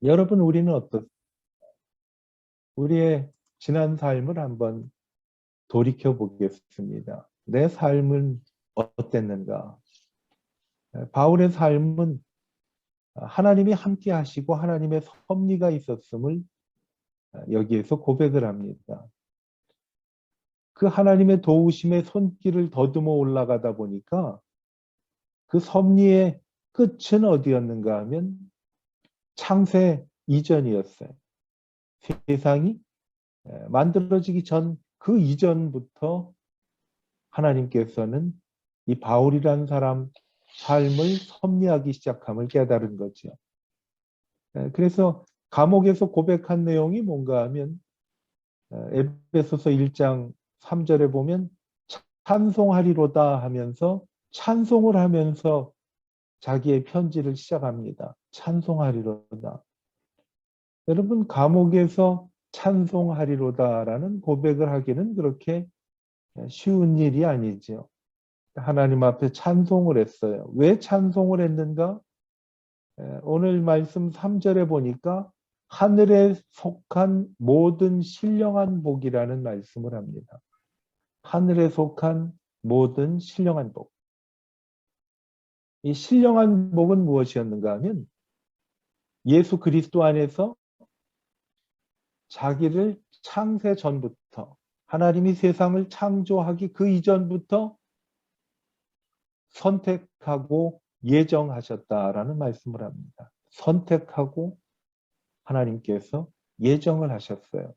여러분, 우리는 우리의 지난 삶을 한번 돌이켜 보겠습니다. 내 삶은 어땠는가? 바울의 삶은 하나님이 함께 하시고 하나님의 섭리가 있었음을 여기에서 고백을 합니다. 그 하나님의 도우심의 손길을 더듬어 올라가다 보니까 그 섭리의 끝은 어디였는가 하면 창세 이전이었어요. 세상이 만들어지기 전 그 이전부터 하나님께서는 이 바울이라는 사람 삶을 섭리하기 시작함을 깨달은 거죠. 그래서 감옥에서 고백한 내용이 뭔가 하면 에베소서 1장 3절에 보면 찬송하리로다 하면서 찬송을 하면서 자기의 편지를 시작합니다. 찬송하리로다. 여러분, 감옥에서 찬송하리로다라는 고백을 하기는 그렇게 쉬운 일이 아니죠. 하나님 앞에 찬송을 했어요. 왜 찬송을 했는가? 오늘 말씀 3절에 보니까 하늘에 속한 모든 신령한 복이라는 말씀을 합니다. 하늘에 속한 모든 신령한 복. 이 신령한 복은 무엇이었는가 하면 예수 그리스도 안에서 자기를 창세 전부터 하나님이 세상을 창조하기 그 이전부터 선택하고 예정하셨다라는 말씀을 합니다. 선택하고 하나님께서 예정을 하셨어요.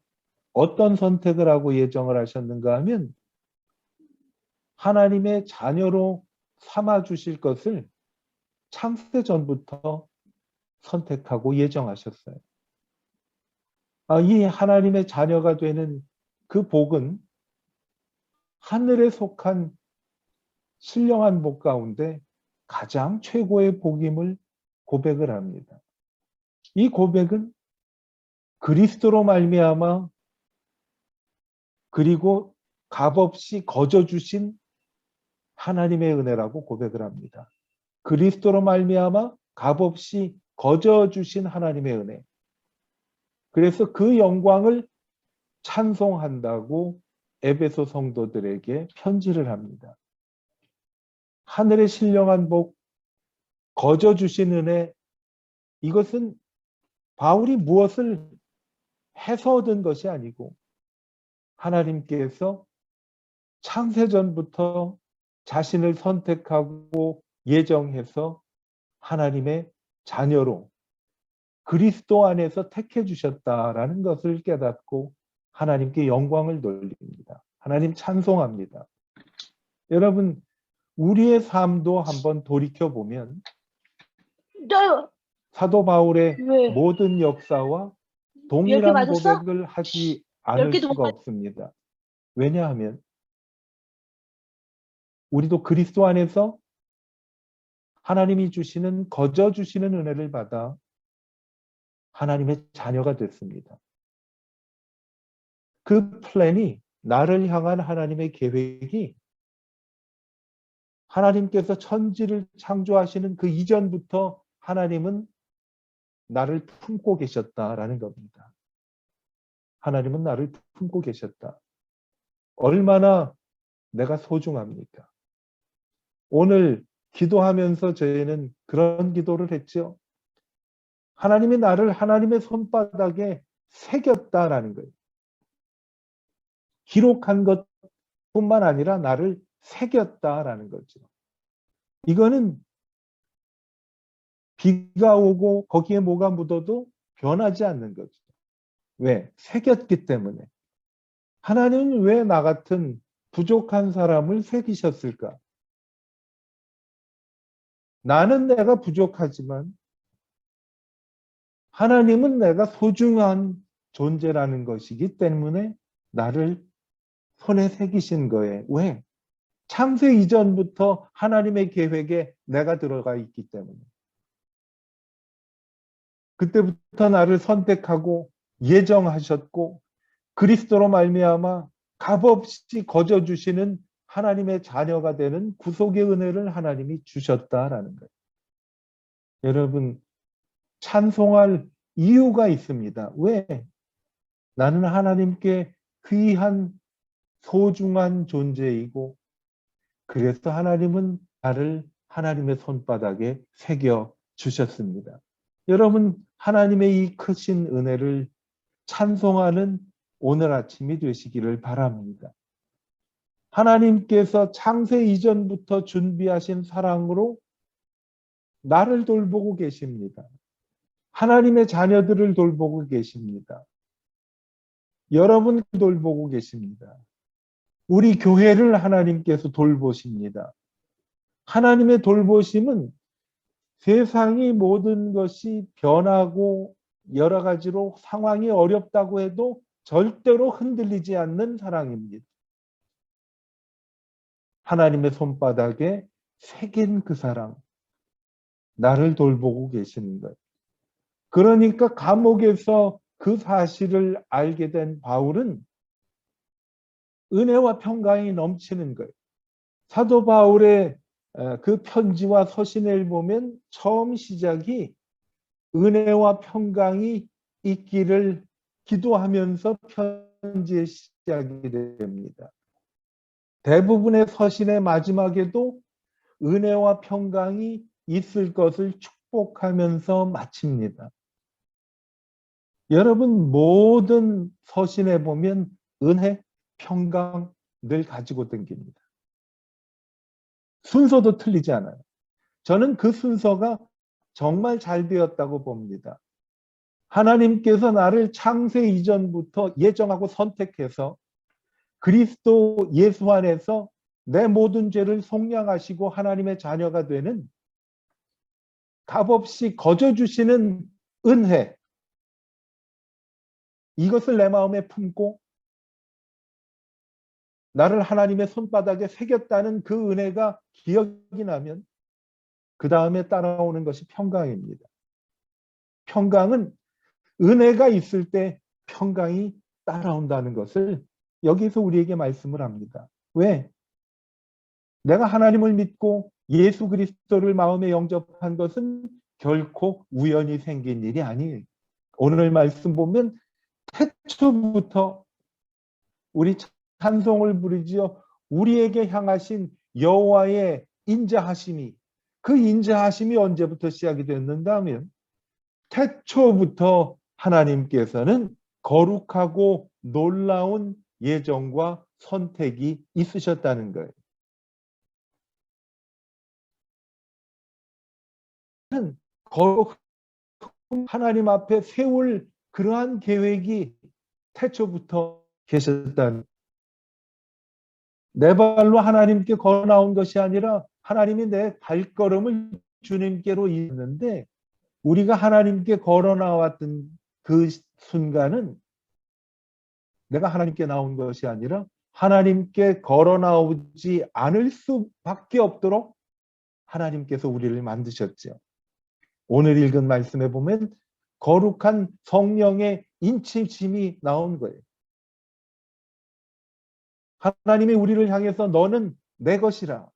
어떤 선택을 하고 예정을 하셨는가 하면 하나님의 자녀로 삼아 주실 것을 창세 전부터 선택하고 예정하셨어요. 이 하나님의 자녀가 되는 그 복은 하늘에 속한 신령한 복 가운데 가장 최고의 복임을 고백을 합니다. 이 고백은 그리스도로 말미암아 그리고 값없이 거저 주신 하나님의 은혜라고 고백을 합니다. 그리스도로 말미암아 값없이 거저 주신 하나님의 은혜. 그래서 그 영광을 찬송한다고 에베소 성도들에게 편지를 합니다. 하늘의 신령한 복, 거저 주신 은혜, 이것은 바울이 무엇을 해서 얻은 것이 아니고 하나님께서 창세전부터 자신을 선택하고 예정해서 하나님의 자녀로 그리스도 안에서 택해 주셨다라는 것을 깨닫고 하나님께 영광을 돌립니다. 하나님 찬송합니다. 여러분, 우리의 삶도 한번 돌이켜보면 사도 바울의 왜? 모든 역사와 10개 동일한 맞았어? 고백을 하지 않을 10개도 못 수가 맞... 없습니다. 왜냐하면 우리도 그리스도 안에서 하나님이 주시는 거저 주시는 은혜를 받아 하나님의 자녀가 됐습니다. 그 플랜이 나를 향한 하나님의 계획이 하나님께서 천지를 창조하시는 그 이전부터 하나님은 나를 품고 계셨다라는 겁니다. 하나님은 나를 품고 계셨다. 얼마나 내가 소중합니까? 오늘 기도하면서 저희는 그런 기도를 했죠. 하나님이 나를 하나님의 손바닥에 새겼다라는 거예요. 기록한 것뿐만 아니라 나를 새겼다라는 거죠. 이거는 비가 오고 거기에 뭐가 묻어도 변하지 않는 거죠. 왜? 새겼기 때문에. 하나님은 왜 나 같은 부족한 사람을 새기셨을까? 나는 내가 부족하지만 하나님은 내가 소중한 존재라는 것이기 때문에 나를 손에 새기신 거예요. 왜? 창세 이전부터 하나님의 계획에 내가 들어가 있기 때문에. 그때부터 나를 선택하고 예정하셨고 그리스도로 말미암아 값없이 거저 주시는 하나님의 자녀가 되는 구속의 은혜를 하나님이 주셨다라는 거예요. 여러분, 찬송할 이유가 있습니다. 왜? 나는 하나님께 귀한 소중한 존재이고 그래서 하나님은 나를 하나님의 손바닥에 새겨 주셨습니다. 여러분, 하나님의 이 크신 은혜를 찬송하는 오늘 아침이 되시기를 바랍니다. 하나님께서 창세 이전부터 준비하신 사랑으로 나를 돌보고 계십니다. 하나님의 자녀들을 돌보고 계십니다. 여러분을 돌보고 계십니다. 우리 교회를 하나님께서 돌보십니다. 하나님의 돌보심은 세상이 모든 것이 변하고 여러 가지로 상황이 어렵다고 해도 절대로 흔들리지 않는 사랑입니다. 하나님의 손바닥에 새긴 그 사랑, 나를 돌보고 계시는 것. 그러니까 감옥에서 그 사실을 알게 된 바울은 은혜와 평강이 넘치는 거예요. 사도 바울의 그 편지와 서신을 보면 처음 시작이 은혜와 평강이 있기를 기도하면서 편지의 시작이 됩니다. 대부분의 서신의 마지막에도 은혜와 평강이 있을 것을 축복하면서 마칩니다. 여러분 모든 서신에 보면 은혜, 평강 늘 가지고 다닙니다. 순서도 틀리지 않아요. 저는 그 순서가 정말 잘 되었다고 봅니다. 하나님께서 나를 창세 이전부터 예정하고 선택해서 그리스도 예수 안에서 내 모든 죄를 속량하시고 하나님의 자녀가 되는 값없이 거저 주시는 은혜, 이것을 내 마음에 품고 나를 하나님의 손바닥에 새겼다는 그 은혜가 기억이 나면 그 다음에 따라오는 것이 평강입니다. 평강은 은혜가 있을 때 평강이 따라온다는 것을 여기서 우리에게 말씀을 합니다. 왜? 내가 하나님을 믿고 예수 그리스도를 마음에 영접한 것은 결코 우연히 생긴 일이 아니에요. 오늘 말씀 보면 태초부터 우리 찬송을 부르지요. 우리에게 향하신 여호와의 인자하심이, 그 인자하심이 언제부터 시작이 됐는가 하면 태초부터 하나님께서는 거룩하고 놀라운 예정과 선택이 있으셨다는 거예요. 거룩 하나님 앞에 세울 그러한 계획이 태초부터 계셨다는, 내 발로 하나님께 걸어 나온 것이 아니라 하나님이 내 발걸음을 주님께로 이었는데 우리가 하나님께 걸어 나왔던 그 순간은 내가 하나님께 나온 것이 아니라 하나님께 걸어 나오지 않을 수밖에 없도록 하나님께서 우리를 만드셨죠. 오늘 읽은 말씀에 보면 거룩한 성령의 인치심이 나온 거예요. 하나님이 우리를 향해서 너는 내 것이라.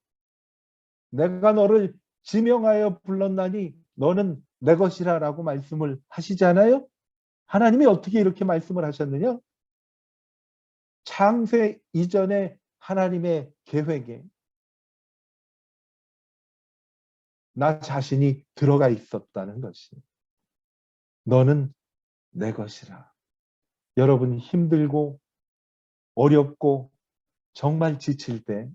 내가 너를 지명하여 불렀나니 너는 내 것이라 라고 말씀을 하시잖아요. 하나님이 어떻게 이렇게 말씀을 하셨느냐? 창세 이전에 하나님의 계획에 나 자신이 들어가 있었다는 것이. 너는 내 것이라. 여러분 힘들고 어렵고 정말 지칠 때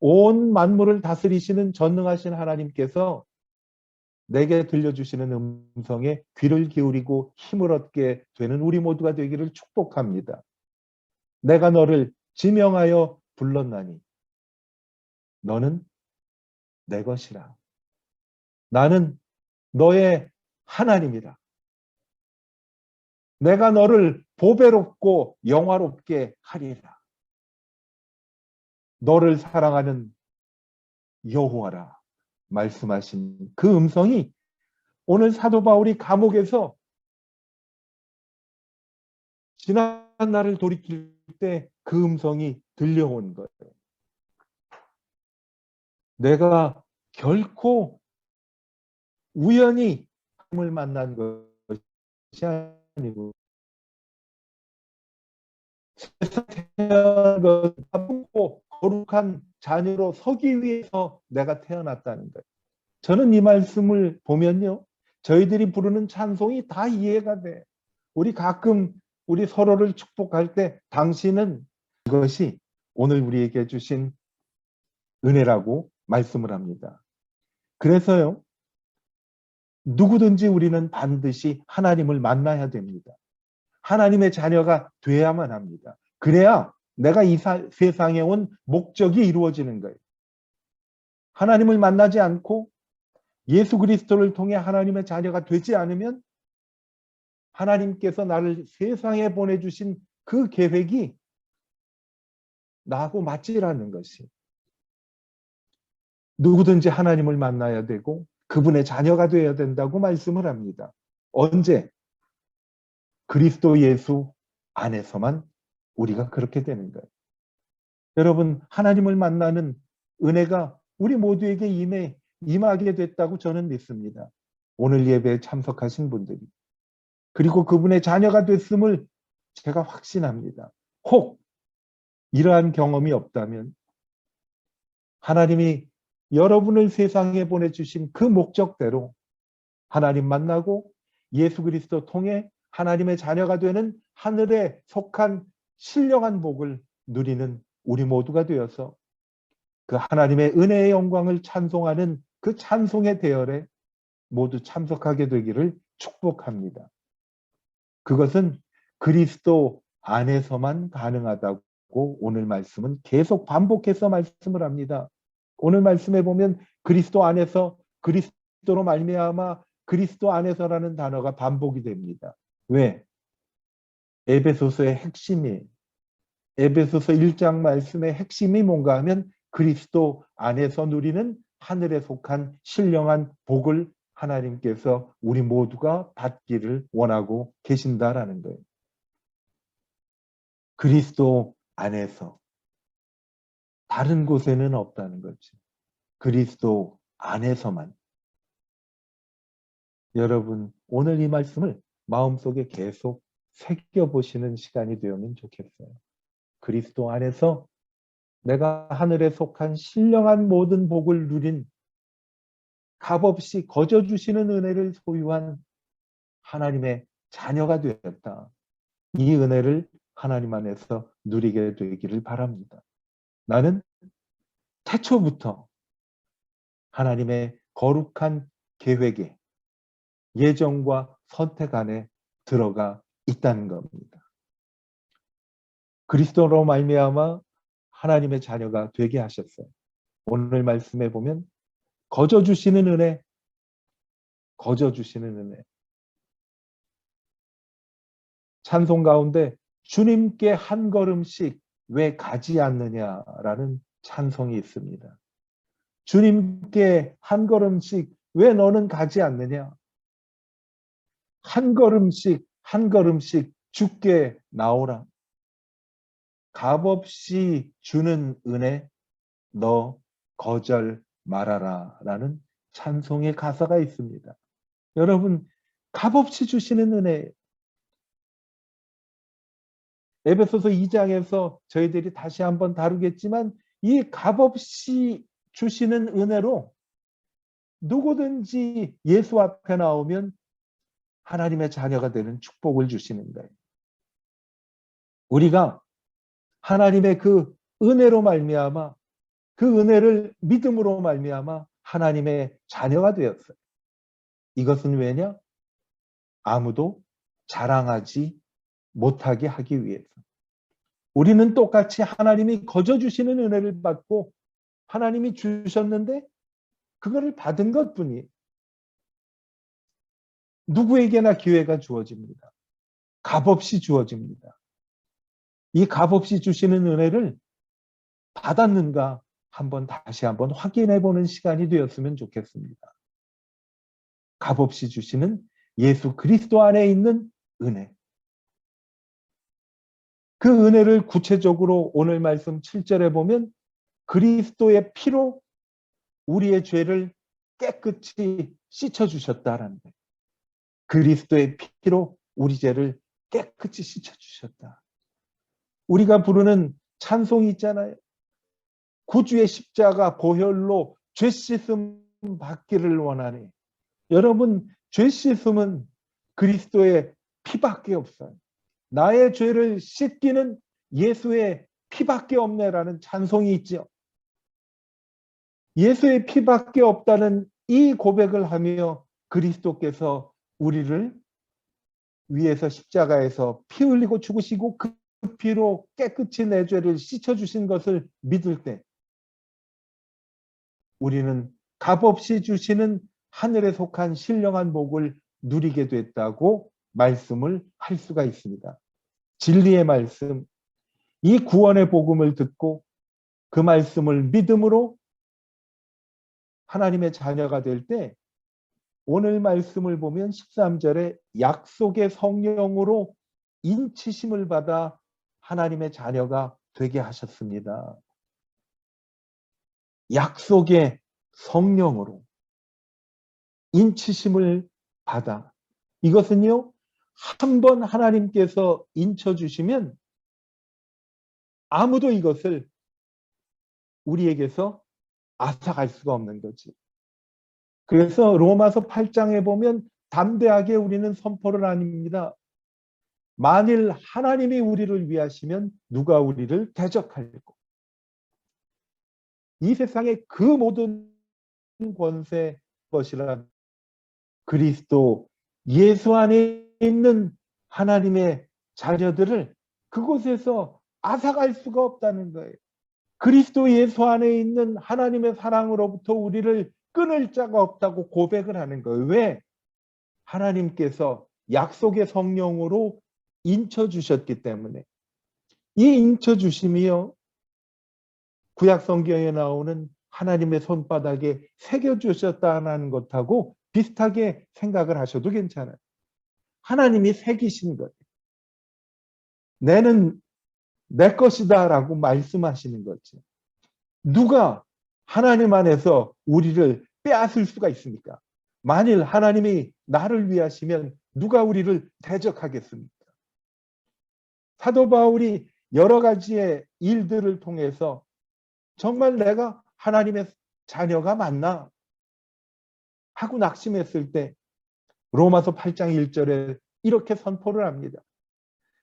온 만물을 다스리시는 전능하신 하나님께서 내게 들려주시는 음성에 귀를 기울이고 힘을 얻게 되는 우리 모두가 되기를 축복합니다. 내가 너를 지명하여 불렀나니 너는 내 것이라. 나는 너의 하나님이라. 내가 너를 보배롭고 영화롭게 하리라. 너를 사랑하는 여호와라 말씀하신 그 음성이 오늘 사도 바울이 감옥에서 지난 날을 돌이킬 때 그 음성이 들려온 거예요. 내가 결코 우연히 하나님을 만난 것이 아니고 태어난 것을 거룩한 자녀로 서기 위해서 내가 태어났다는 거예요. 저는 이 말씀을 보면요, 저희들이 부르는 찬송이 다 이해가 돼. 우리 가끔 우리 서로를 축복할 때 당신은, 이것이 오늘 우리에게 주신 은혜라고 말씀을 합니다. 그래서요, 누구든지 우리는 반드시 하나님을 만나야 됩니다. 하나님의 자녀가 돼야만 합니다. 그래야 내가 이 세상에 온 목적이 이루어지는 거예요. 하나님을 만나지 않고 예수 그리스도를 통해 하나님의 자녀가 되지 않으면 하나님께서 나를 세상에 보내주신 그 계획이 나하고 맞지 않는 것이, 누구든지 하나님을 만나야 되고 그분의 자녀가 되어야 된다고 말씀을 합니다. 언제? 그리스도 예수 안에서만 우리가 그렇게 되는 거예요. 여러분, 하나님을 만나는 은혜가 우리 모두에게 임하게 됐다고 저는 믿습니다. 오늘 예배에 참석하신 분들이, 그리고 그분의 자녀가 됐음을 제가 확신합니다. 혹 이러한 경험이 없다면 하나님이 여러분을 세상에 보내주신 그 목적대로 하나님 만나고 예수 그리스도 통해 하나님의 자녀가 되는 하늘에 속한 신령한 복을 누리는 우리 모두가 되어서 그 하나님의 은혜의 영광을 찬송하는 그 찬송의 대열에 모두 참석하게 되기를 축복합니다. 그것은 그리스도 안에서만 가능하다고 오늘 말씀은 계속 반복해서 말씀을 합니다. 오늘 말씀에 보면 그리스도 안에서, 그리스도로 말미암아, 그리스도 안에서라는 단어가 반복이 됩니다. 왜? 에베소서의 핵심이, 에베소서 1장 말씀의 핵심이 뭔가 하면 그리스도 안에서 누리는 하늘에 속한 신령한 복을 하나님께서 우리 모두가 받기를 원하고 계신다라는 거예요. 그리스도 안에서, 다른 곳에는 없다는 거지. 그리스도 안에서만. 여러분, 오늘 이 말씀을 마음속에 계속 새겨보시는 시간이 되면 좋겠어요. 그리스도 안에서 내가 하늘에 속한 신령한 모든 복을 누린, 값없이 거저주시는 은혜를 소유한 하나님의 자녀가 되었다. 이 은혜를 하나님 안에서 누리게 되기를 바랍니다. 나는 태초부터 하나님의 거룩한 계획에, 예정과 선택 안에 들어가 있다는 겁니다. 그리스도로 말미암아 하나님의 자녀가 되게 하셨어요. 오늘 말씀에 보면 거저주시는 은혜, 거저주시는 은혜. 찬송 가운데 주님께 한 걸음씩 왜 가지 않느냐라는 찬송이 있습니다. 주님께 한 걸음씩 왜 너는 가지 않느냐? 한 걸음씩 한 걸음씩 주께 나오라. 값없이 주는 은혜 너 거절 말아라 라는 찬송의 가사가 있습니다. 여러분, 값없이 주시는 은혜, 에베소서 2장에서 저희들이 다시 한번 다루겠지만 이 값없이 주시는 은혜로 누구든지 예수 앞에 나오면 하나님의 자녀가 되는 축복을 주시는 거예요. 우리가 하나님의 그 은혜로 말미암아, 그 은혜를 믿음으로 말미암아 하나님의 자녀가 되었어요. 이것은 왜냐? 아무도 자랑하지 못하게 하기 위해서. 우리는 똑같이 하나님이 거저주시는 은혜를 받고 하나님이 주셨는데 그거를 받은 것뿐이에요. 누구에게나 기회가 주어집니다. 값없이 주어집니다. 이 값없이 주시는 은혜를 받았는가 다시 한번 확인해 보는 시간이 되었으면 좋겠습니다. 값없이 주시는 예수 그리스도 안에 있는 은혜. 그 은혜를 구체적으로 오늘 말씀 7절에 보면 그리스도의 피로 우리의 죄를 깨끗이 씻어주셨다라는 거예요. 그리스도의 피로 우리 죄를 깨끗이 씻어주셨다. 우리가 부르는 찬송이 있잖아요. 구주의 십자가 보혈로 죄 씻음 받기를 원하네. 여러분, 죄 씻음은 그리스도의 피밖에 없어요. 나의 죄를 씻기는 예수의 피밖에 없네라는 찬송이 있죠. 예수의 피밖에 없다는 이 고백을 하며 그리스도께서 우리를 위해서 십자가에서 피 흘리고 죽으시고 그 피로 깨끗이 내 죄를 씻어주신 것을 믿을 때 우리는 값없이 주시는 하늘에 속한 신령한 복을 누리게 됐다고 말씀을 할 수가 있습니다. 진리의 말씀, 이 구원의 복음을 듣고 그 말씀을 믿음으로 하나님의 자녀가 될 때 오늘 말씀을 보면 13절에 약속의 성령으로 인치심을 받아 하나님의 자녀가 되게 하셨습니다. 약속의 성령으로 인치심을 받아. 이것은요, 한 번 하나님께서 인쳐주시면 아무도 이것을 우리에게서 앗아갈 수가 없는 거지. 그래서 로마서 8장에 보면 담대하게 우리는 선포를 합니다. 만일 하나님이 우리를 위하시면 누가 우리를 대적할고. 이 세상의 그 모든 권세 것이라 그리스도 예수 안에 있는 하나님의 자녀들을 그곳에서 앗아갈 수가 없다는 거예요. 그리스도 예수 안에 있는 하나님의 사랑으로부터 우리를 끊을 자가 없다고 고백을 하는 거예요. 왜? 하나님께서 약속의 성령으로 인쳐주셨기 때문에. 이 인쳐주심이요, 구약 성경에 나오는 하나님의 손바닥에 새겨주셨다는 것하고 비슷하게 생각을 하셔도 괜찮아요. 하나님이 새기신 거예요. 내는 내 것이다 라고 말씀하시는 거죠. 누가 하나님 안에서 우리를 빼앗을 수가 있습니까? 만일 하나님이 나를 위하시면 누가 우리를 대적하겠습니까? 사도 바울이 여러 가지의 일들을 통해서 정말 내가 하나님의 자녀가 맞나 하고 낙심했을 때 로마서 8장 1절에 이렇게 선포를 합니다.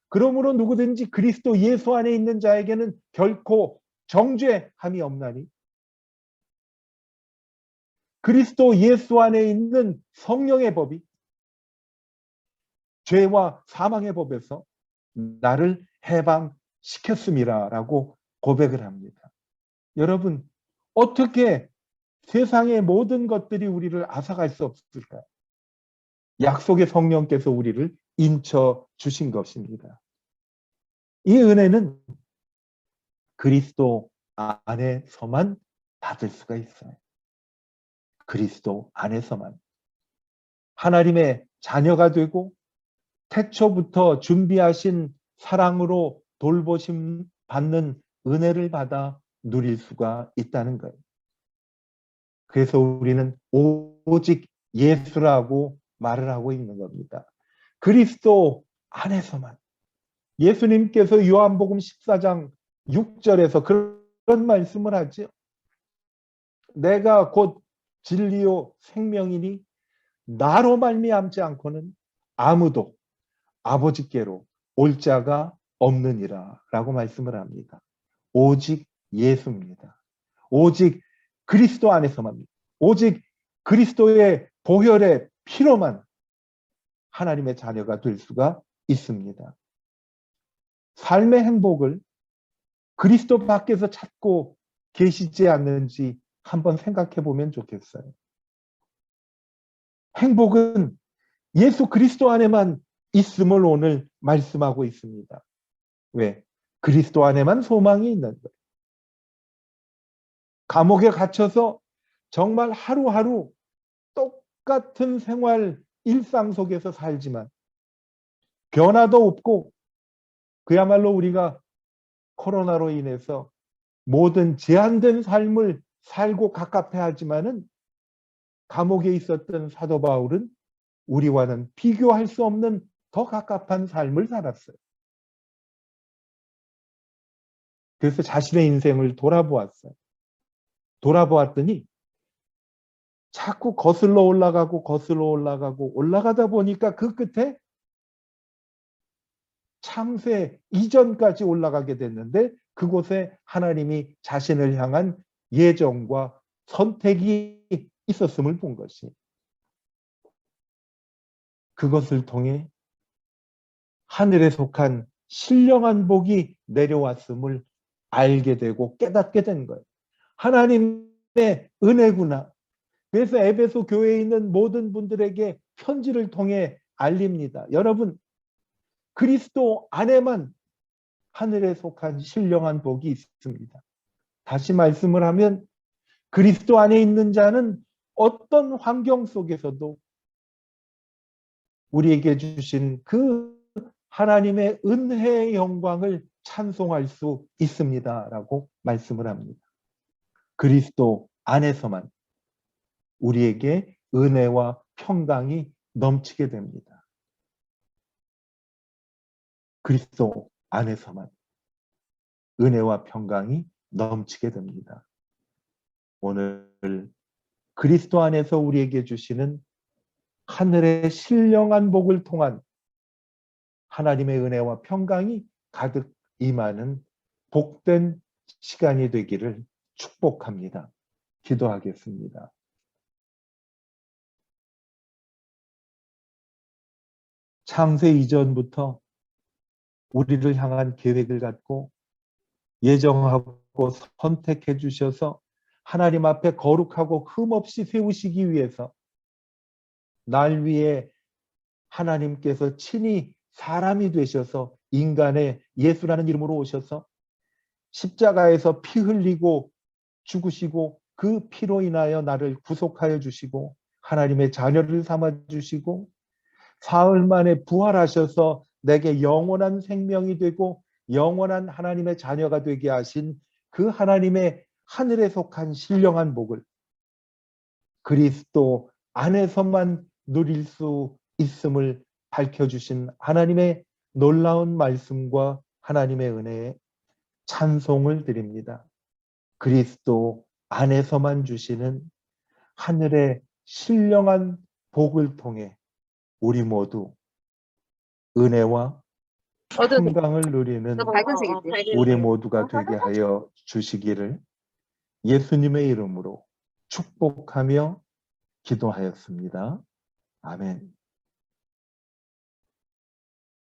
그러므로 누구든지 그리스도 예수 안에 있는 자에게는 결코 정죄함이 없나니 그리스도 예수 안에 있는 성령의 법이 죄와 사망의 법에서 나를 해방시켰음이라라고 고백을 합니다. 여러분, 어떻게 세상의 모든 것들이 우리를 앗아갈 수 없을까요? 약속의 성령께서 우리를 인쳐 주신 것입니다. 이 은혜는 그리스도 안에서만 받을 수가 있어요. 그리스도 안에서만. 하나님의 자녀가 되고 태초부터 준비하신 사랑으로 돌보심 받는 은혜를 받아 누릴 수가 있다는 거예요. 그래서 우리는 오직 예수라고 말을 하고 있는 겁니다. 그리스도 안에서만. 예수님께서 요한복음 14장 6절에서 그런 말씀을 하죠. 내가 곧 진리요 생명이니 나로 말미암지 않고는 아무도 아버지께로 올 자가 없느니라 라고 말씀을 합니다. 오직 예수입니다. 오직 그리스도 안에서만, 오직 그리스도의 보혈의 피로만 하나님의 자녀가 될 수가 있습니다. 삶의 행복을 그리스도 밖에서 찾고 계시지 않는지 한번 생각해 보면 좋겠어요. 행복은 예수 그리스도 안에만 있음을 오늘 말씀하고 있습니다. 왜? 그리스도 안에만 소망이 있는 거예요. 감옥에 갇혀서 정말 하루하루 똑같은 생활, 일상 속에서 살지만 변화도 없고 그야말로 우리가 코로나로 인해서 모든 제한된 삶을 살고 갑갑해 하지만은 감옥에 있었던 사도 바울은 우리와는 비교할 수 없는 더 갑갑한 삶을 살았어요. 그래서 자신의 인생을 돌아보았어요. 돌아보았더니 자꾸 거슬러 올라가고 올라가다 보니까 그 끝에 창세 이전까지 올라가게 됐는데 그곳에 하나님이 자신을 향한 예정과 선택이 있었음을 본 것이, 그것을 통해 하늘에 속한 신령한 복이 내려왔음을 알게 되고 깨닫게 된 거예요. 하나님의 은혜구나. 그래서 에베소 교회에 있는 모든 분들에게 편지를 통해 알립니다. 여러분, 그리스도 안에만 하늘에 속한 신령한 복이 있습니다. 다시 말씀을 하면 그리스도 안에 있는 자는 어떤 환경 속에서도 우리에게 주신 그 하나님의 은혜의 영광을 찬송할 수 있습니다라고 말씀을 합니다. 그리스도 안에서만 우리에게 은혜와 평강이 넘치게 됩니다. 그리스도 안에서만 은혜와 평강이 넘치게 됩니다. 오늘 그리스도 안에서 우리에게 주시는 하늘의 신령한 복을 통한 하나님의 은혜와 평강이 가득 임하는 복된 시간이 되기를 축복합니다. 기도하겠습니다. 창세 이전부터 우리를 향한 계획을 갖고 예정하고 선택해 주셔서 하나님 앞에 거룩하고 흠없이 세우시기 위해서 날 위해 하나님께서 친히 사람이 되셔서 인간의 예수라는 이름으로 오셔서 십자가에서 피 흘리고 죽으시고 그 피로 인하여 나를 구속하여 주시고 하나님의 자녀를 삼아 주시고 사흘 만에 부활하셔서 내게 영원한 생명이 되고 영원한 하나님의 자녀가 되게 하신 그 하나님의 하늘에 속한 신령한 복을 그리스도 안에서만 누릴 수 있음을 밝혀주신 하나님의 놀라운 말씀과 하나님의 은혜에 찬송을 드립니다. 그리스도 안에서만 주시는 하늘의 신령한 복을 통해 우리 모두 은혜와 평강을 누리는 우리 모두가 되게 하여 주시기를 예수님의 이름으로 축복하며 기도하였습니다. 아멘.